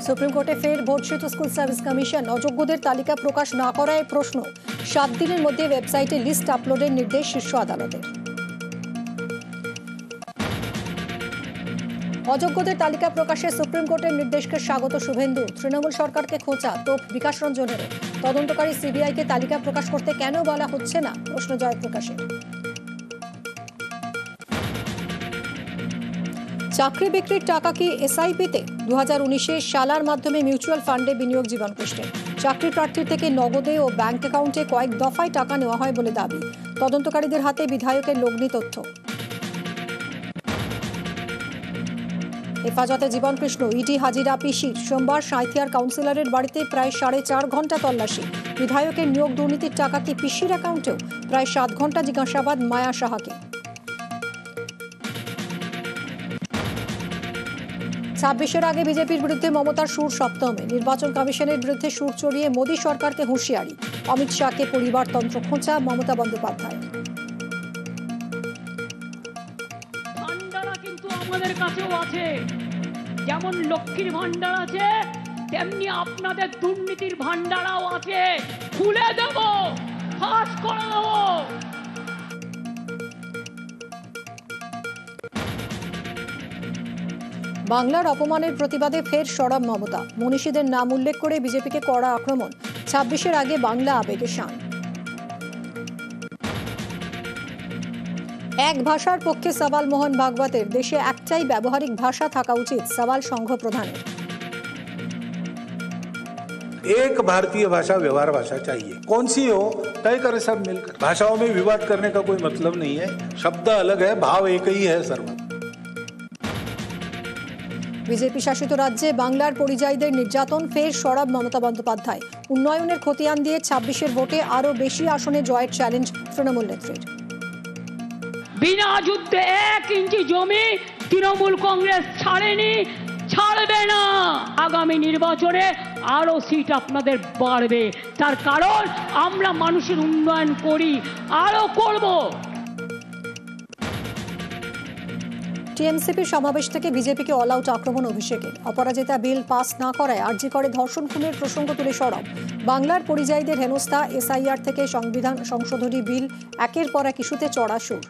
Supreme কোর্টে ফের ভোটসেতু school service commission অযোগ্যদের তালিকা প্রকাশ না করায় প্রশ্ন। 7 দিনের মধ্যে ওয়েবসাইটে লিস্ট আপলোডের নির্দেশ শীর্ষ আদালতের। অযোগ্যদের তালিকা প্রকাশে সুপ্রিম কোর্টের নির্দেশকে স্বাগত শুভেন্দু। তৃণমূল সরকারকে খোঁচা তোপ বিকাশ রঞ্জনেরও। তদন্তকারী সিবিআইকে তালিকা প্রকাশ করতে কেন বলা হচ্ছে না, প্রশ্ন জয়প্রকাশের। চাকরি বিক্রির টাকা কি এসআইপিতে? 2019-এ শালার মাধ্যমে মিউচুয়াল ফান্ডে বিনিয়োগ জীবনকৃষ্ণের। চাকরি প্রার্থীর থেকে নগদে ও ব্যাংক অ্যাকাউন্টে কয়েক দফায় টাকা নেওয়া হয় বলে দাবি। তদন্তকারীদের হাতে বিধায়কের লগ্নি তথ্য। হেফাজতে জীবনকৃষ্ণ, ইডি হাজিরা পিসির। সোমবার সাঁইথিয়ার কাউন্সিলরের বাড়িতে প্রায় 4.5 ঘন্টা তল্লাশি। বিধায়কের নিয়োগ দুর্নীতির টাকা কি পিসির অ্যাকাউন্টেও? প্রায় 7 ঘন্টা জিজ্ঞাসাবাদ মায়া সাহাকে। 26-এর আগে বিজেপির বিরুদ্ধে মমতার সুর সপ্তমে। নির্বাচন কমিশনের বিরুদ্ধে সুর চড়িয়ে মোদী সরকারকে হুঁশিয়ারি। অমিত শাহকে পরিবারতন্ত্র খোঁচা মমতা বন্দ্যোপাধ্যায়। ভান্ডারা কিন্তু আমাদের কাছেও আছে, যেমন লক্ষ্মীর ভান্ডার আছে তেমনি আপনাদের দুর্নীতির ভান্ডারাও আছে। খুলে দেব, ফাঁস করে দেব। বাংলার অপমানের প্রতিবাদে ফের সরব মমতা। মনীষীদের নাম উল্লেখ করে বিজেপিকে কড়া আক্রমণ। 26-এর আগে বাংলা আবেগে শান। এক ভাষার পক্ষে সওয়াল মোহন ভাগবতের। দেশে একটাই ব্যবহারিক ভাষা থাকা উচিত, সওয়াল সংঘ প্রধানের। एक भारतीय भाषा व्यवहार भाषा चाहिए, कौन सी हो तय करें सब मिलकर। भाषाओं में विवाद करने का कोई मतलब नहीं है, शब्द अलग है, भाव एक ही है सर्वत्र। বিজেপি শাসিত রাজ্যে বাংলার পরিযায়ীদের নির্যাতন, ফের সরব মমতা বন্দ্যোপাধ্যায়। উন্নয়নের খতিয়ান দিয়ে 26-এর ভোটে আরো বেশি আসনে জয়ের চ্যালেঞ্জ তৃণমূল নেত্রীর। বিনা যুদ্ধে 1 ইঞ্চি জমি তৃণমূল কংগ্রেস ছাড়েনি, ছাড়বে না। আগামী নির্বাচনে আরো সিট আপনাদের বাড়বে, তার কারণ আমরা মানুষের উন্নয়ন করি, আরো করব। টিএমসিপির সমাবেশ থেকে বিজেপিকে অল আউট আক্রমণ অভিষেকের। অপরাজিতা বিল পাস না করায় আরজি করে ধর্ষণ খুনের প্রসঙ্গ তুলে সরব। বাংলার পরিযায়ীদের হেনস্থা, এসআইআর থেকে সংবিধান সংশোধনী বিল, একের পর এক ইস্যুতে চড়া সুর।